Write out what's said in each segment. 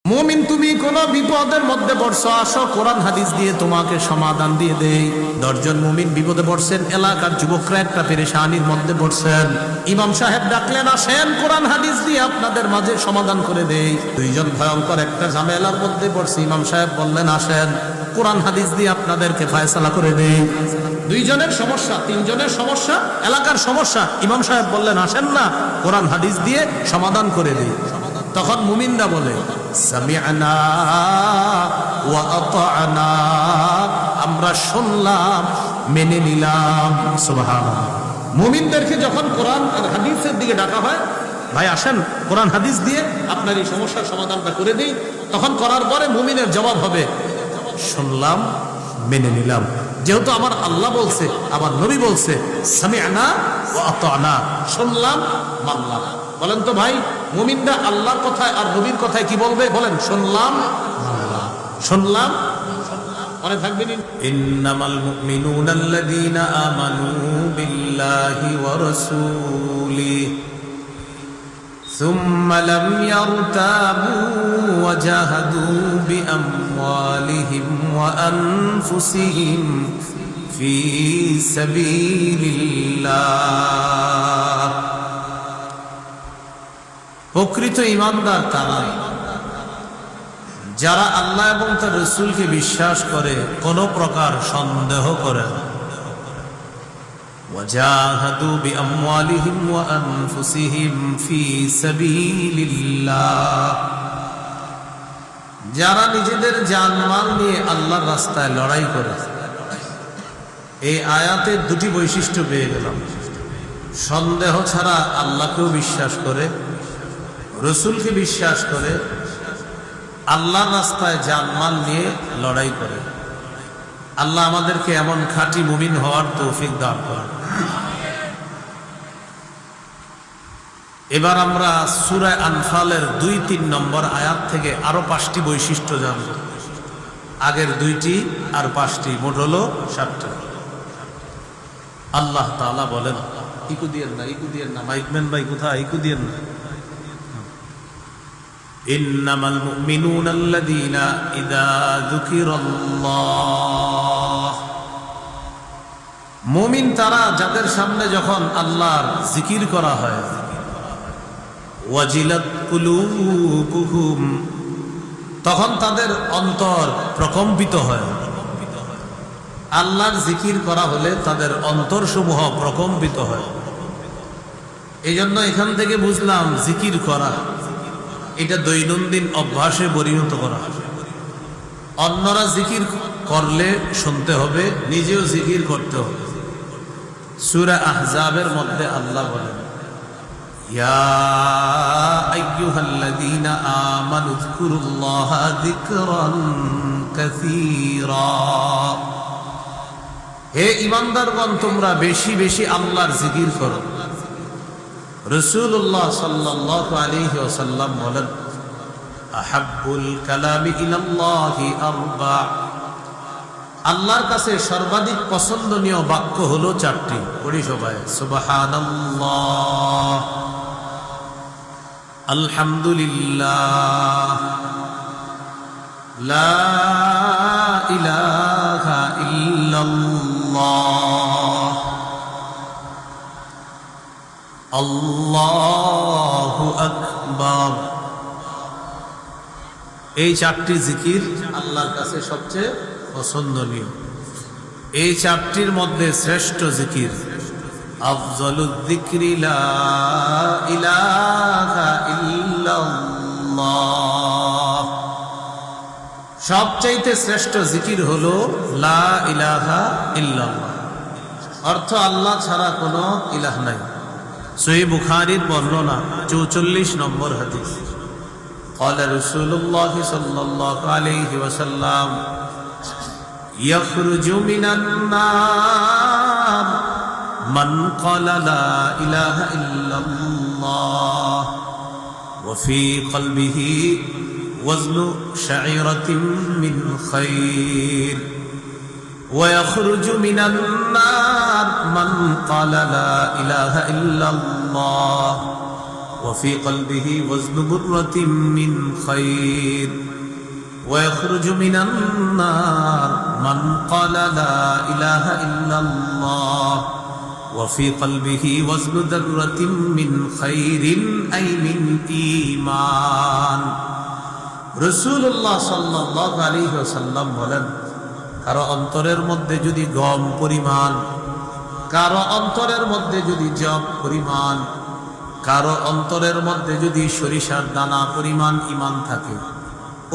মুমিন, তুমি কোন বিপদের মধ্যে পড়ছো, আসো কোরআন হাদিস দিয়ে তোমাকে সমাধান দিয়ে দেই। 10 জন মুমিন বিপদে পড়ছেন, এলাকার যুবকরা একটা পেরেশানির মধ্যে পড়ছেন। ইমাম সাহেব ডাকলেন, আসেন কোরআন হাদিস দিয়ে আপনাদের মাঝে সমাধান করে দেই। 2 জন ভয়ঙ্কর একটা ঝামেলার মধ্যে পড়ছে। ইমাম সাহেব বললেন, আসেন কোরআন হাদিস দিয়ে আপনাদেরকে ফায়সালা করে দেই। 2 জনের সমস্যা, 3 জনের সমস্যা, এলাকার সমস্যা। ইমাম সাহেব বললেন, আসেন না কোরআন হাদিস দিয়ে সমাধান করে দেই। তখন মুমিনরা বলে, সামি'না ওয়া আতা'না, আমরা শুনলাম মেনে নিলাম। সুবহানাল্লাহ। মুমিনদেরকে যখন কোরআন আর হাদিসের দিকে ডাকা হয়, ভাই আসেন কোরআন হাদিস দিয়ে আপনার এই সমস্যার সমাধানটা করে দিই, তখন করার পরে মুমিনের জবাব হবে, শুনলাম মেনে নিলাম। যেহেতু আমার আল্লাহ বলছে, আমার নবী বলছে, সামি'না ওয়া আতা'না, শুনলাম মানলাম। বলেন তো ভাই, মুমিনরা আল্লাহর কথায় আর নবীর কথায় কি বলবে? বলেন, শুনলাম মানলাম। শুনলাম মনে থাকবেন। ইন্নামাল মুমিনুনা আল্লাযীনা আমানু বিল্লাহি ওয়া রাসূলিহি সুম্মা লাম ইয়ারতাবু ওয়া জাহাদু বিআমওয়ালিহিম ওয়া আনফুসিহিম ফি সাবিলিল্লাহ। প্রকৃত ঈমানদার তারা যারা আল্লাহ এবং তার রাসূলকে বিশ্বাস করে, কোন প্রকার সন্দেহ করে না। ওয়াজাহাদু বিআমওয়ালিহিম ওয়া আনফুসিহিম ফি সাবিলিল্লাহ, যারা নিজেদের জানমাল নিয়ে আল্লাহর রাস্তায় লড়াই করে। এই আয়াতে 2টি বৈশিষ্ট্য পেয়ে গেলাম। সন্দেহ ছাড়া আল্লাহকেও বিশ্বাস করে, রসুলকে বিশ্বাস করে, আল্লাহর রাস্তায় জানমাল নিয়ে লড়াই করে। আল্লাহ আমাদেরকে এমন খাঁটি মুমিন হওয়ার তৌফিক দান করেন। এবার আমরা সূরা আনফালের 2-3 নম্বর আয়াত থেকে আরো 5টি বৈশিষ্ট্য জানব। আগের 2টি আর 5টি, মোট হলো 7টি। আল্লাহ তাআলা বলেন, ইকু দিয়েন না মাইকম্যান ভাই, কোথায় ইকু দিয়েন না। ইন্নামাল মুমিনুনা আল্লাযীনা ইযা যুকিরাল্লাহ, মুমিন তারা যাদের সামনে যখন আল্লাহর জিকির করা হয়, ওয়াজিলাত কুলুবুহুম, তখন তাদের অন্তর প্রকম্পিত হয়। আল্লাহর জিকির করা হলে তাদের অন্তরসমূহ প্রকম্পিত হয়। এই জন্য এখান থেকে বুঝলাম, জিকির করা এটা দৈনন্দিন অভ্যাসে পরিণত করা। অন্যরা জিকির করলে শুনতে হবে, নিজেও জিকির করতে হবে। সূরা আহজাবের মধ্যে আল্লাহ বলেন, ইয়া আইয়ুহাল্লাযীনা আমানু যকুরুল্লাহা যিকরান কাসীরা, হে ঈমানদারগণ, তোমরা বেশি বেশি আল্লাহর জিকির করো। রাসূলুল্লাহ সাল্লাল্লাহু আলাইহি ওয়াসাল্লাম বলেন, আহাব্বুল কালামি ইলাল্লাহি আরবা, আল্লাহর কাছে সর্বাধিক পছন্দনীয় বাক্য হলো 4টি। পড়ি সবাই, সুবহানাল্লাহ, আলহামদুলিল্লাহ, লা ইলাহা ইল্লাল্লাহ, আল্লাহু আকবার। এই 4টি জিকির আল্লাহর কাছে সবচেয়ে পছন্দনীয়। এই 4টির মধ্যে শ্রেষ্ঠ জিকির আফজালুয যিকরি লা ইলাহা ইল্লাল্লাহ, সবচাইতে শ্রেষ্ঠ জিকির হলো লা ইলাহা ইল্লাল্লাহ। অর্থ, আল্লাহ ছাড়া কোনো ইলাহ নাই। সহিহ বুখারীর বর্ণনা 44 নম্বর হাদিস। قال رسول الله صلى الله عليه وسلم يخرج من النار من قال لا إله إلا الله وفي قلبه وزن شعيرة من خير ويخرج من النار من قال لا إله إلا الله وفي قلبه وزن برة من خير ويخرج من النار من قال لا إله إلا الله وفي قلبه وزن ذرة من خير أي من إيمان রাসূলুল্লাহ সাল্লাল্লাহু আলাইহি ওয়াসাল্লাম বলেন, কারো অন্তরের মধ্যে যদি গম পরিমাণ, কারো অন্তরের মধ্যে যদি জব পরিমাণ, কারো অন্তরের মধ্যে যদি সরিষার দানা পরিমাণ ঈমান থাকে,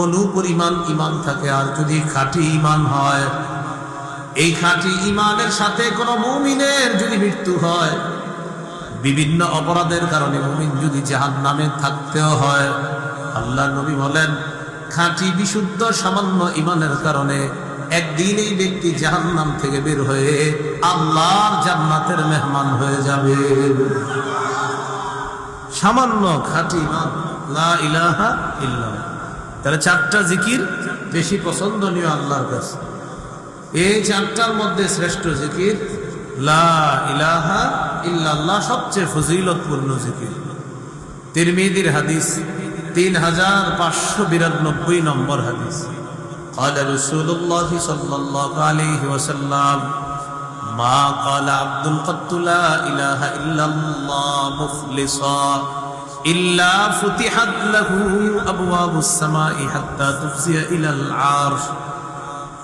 অনু পরিমাণ ঈমান থাকে, আর যদি খাঁটি ঈমান হয়, এই খাঁটি ঈমানের সাথে কোনো মুমিনের যদি মৃত্যু হয়, বিভিন্ন অপরাধের কারণে মুমিন যদি জাহান্নামে থাকতেও হয়, আল্লাহ নবী বলেন খাঁটি বিশুদ্ধ সামান্য ঈমানের কারণে একদিন এই ব্যক্তি জাহান্নাম থেকে বের হয়ে আল্লাহর জান্নাতের মেহমান হয়ে যাবে। সামান্য খাঁটি ঈমান, লা ইলাহা ইল্লাল্লাহ। তাহলে চারটা জিকির বেশি পছন্দনীয় আল্লাহর কাছে। এই চারটার মধ্যে শ্রেষ্ঠ জিকির লা ইলাহা ইল্লাল্লাহ, সবচেয়ে ফজিলতপূর্ণ জিকির। তিরমিজির হাদিস 3592 নম্বর হাদিস। قال رسول الله صلى الله عليه وسلم ما قال عبد قط لا إله إلا الله مخلصا إلا فتحت له أبواب السماء حتى تفزي إلى العرش।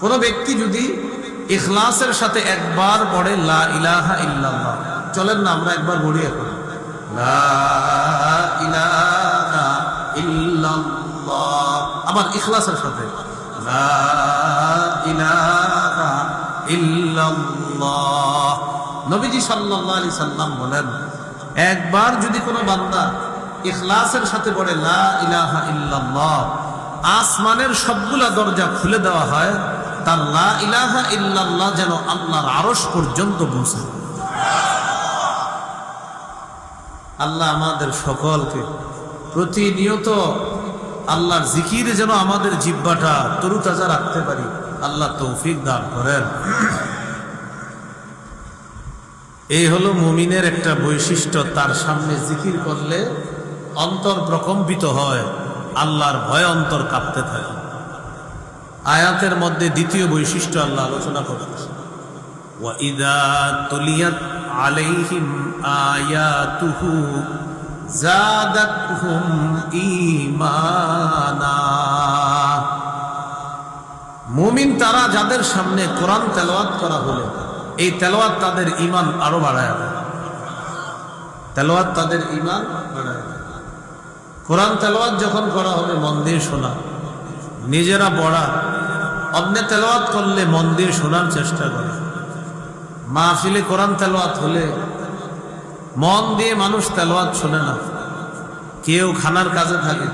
কোন ব্যক্তি যদি ইখলাসের সাথে একবার পড়ে লা ইলাহা ইল্লাল্লাহ, চলেন না আমরা একবার পড়ি এখন, লা ইলাহা ইল্লাল্লাহ, আবার ইখলাসের সাথে লা ইলাহা ইল্লাল্লাহ। নবীজি সাল্লাল্লাহু আলাইহি সাল্লাম বলেন, একবার যদি কোনো বান্দা ইখলাসের সাথে পড়ে লা ইলাহা ইল্লাল্লাহ, আসমানের সবগুলা দরজা খুলে দেওয়া হয়, তার লা ইলাহা ইল্লাল্লাহ যেন আল্লাহর আরশ পর্যন্ত পৌঁছে। আল্লাহ আমাদের সকলকে প্রতিনিয়ত আল্লাহর জিকির যেন আমাদের জিহ্বাটা তরুতাজা রাখতে পারি, আল্লাহ তৌফিক দান করেন। এই হলো মুমিনের একটা বৈশিষ্ট্য, তার সামনে জিকির করলে অন্তর প্রকম্পিত হয়, আল্লাহর ভয় অন্তর কাঁপতে থাকে। আয়াতের মধ্যে দ্বিতীয় বৈশিষ্ট্য আল্লাহ আলোচনা করতেছে, ওয়াইদা তুলিয়াত আলাইহিম আয়াতুহু যাদাতহুম ঈমানা। মুমিন তারা যাদের সামনে কোরআন তেলাওয়াত করা হলে এই তেলাওয়াত তাদের ঈমান আরো বাড়ায় দেয়, তেলাওয়াত তাদের ঈমান বাড়ায় দেয়। কোরআন তেলাওয়াত যখন করা হবে মন দিয়ে শোনা, নিজেরা পড়া, অন্য তেলাওয়াত করলে মন দিয়ে শোনার চেষ্টা করে। মাহফিলে কোরআন তেলাওয়াত হলে মন দিয়ে মানুষ তেলাওয়াত শোনে না, কেউ খানার কাজে থাকে,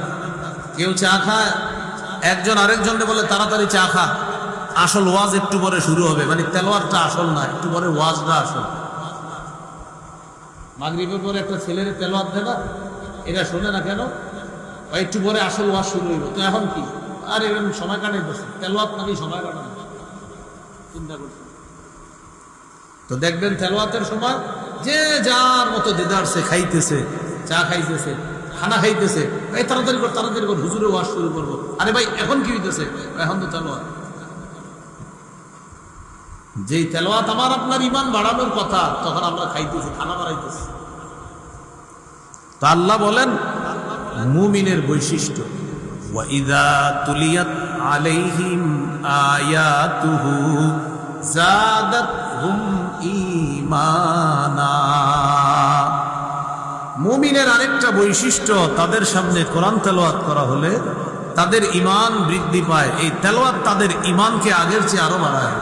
কেউ চা খায়, একজন আরেকজনকে বলে তাড়াতাড়ি চা খা, আসল ওয়াজ একটু পরে শুরু হবে, মানে তেলাওয়াতটা আসল না, একটু পরে ওয়াজটা আসল। মাগরিবের পরে একটা ছেলের তেলাওয়াত দেয় না, এটা শোনে না কেন, একটু পরে আসল ওয়াজ শুরু হইব, তো এখন কি আর এরকম সময় কাটাই বসে, তেলাওয়াত নাকি সময় কাটানো, চিন্তা করছে। তো দেখবেন তেলাওয়াতের সময় যে যার মতো দেদারছে, খাইতেছে, চা খাইতেছে, খানা খাইতেছে, এই তাড়াতাড়ি কর তাড়াতাড়ি কর, হুজুরে ওয়াজ শুরু করবো। আরে ভাই এখন কি হইতেছে, এখন তো তেলাওয়াত। যেই তেলাওয়াত আমার আপনার ঈমান বাড়ানোর কথা, তখন আমরা খাইতেছি, খানা বাড়াইতেছি। তো আল্লাহ বলেন মুমিনের বৈশিষ্ট্য, ওয়াইদা তুলিয়াত আলাইহিম আয়াতুহু যাদাতহুম ঈমানা। মুমিনের আরেকটা বৈশিষ্ট্য, তাদের সামনে কোরআন তেলাওয়াত করা হলে তাদের ঈমান বৃদ্ধি পায়। এই তেলাওয়াত তাদের ঈমানকে আগের চেয়ে আরো বাড়ায়।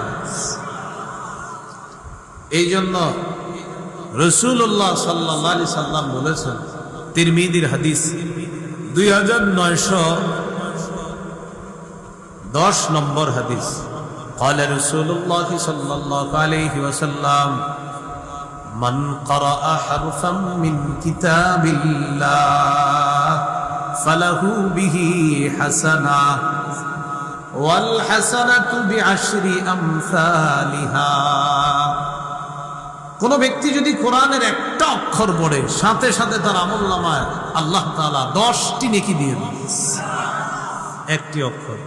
এই জন্য রাসূলুল্লাহ সাল্লাল্লাহু আলাইহি সাল্লাম বলেছেন, তিরমিজির হাদিস 2910 নম্বর হাদিস, قال رسول الله صلى الله عليه وسلم من قرأ حرفا من كتاب الله فله به حسنة والحسنة بعشر أمثالها। কোন ব্যক্তি যদি কোরআনের একটা অক্ষর পড়ে সাথে সাথে তার আমলনামায় আল্লাহ তাআলা 10টি নেকি দিয়ে দেন। একটি অক্ষর।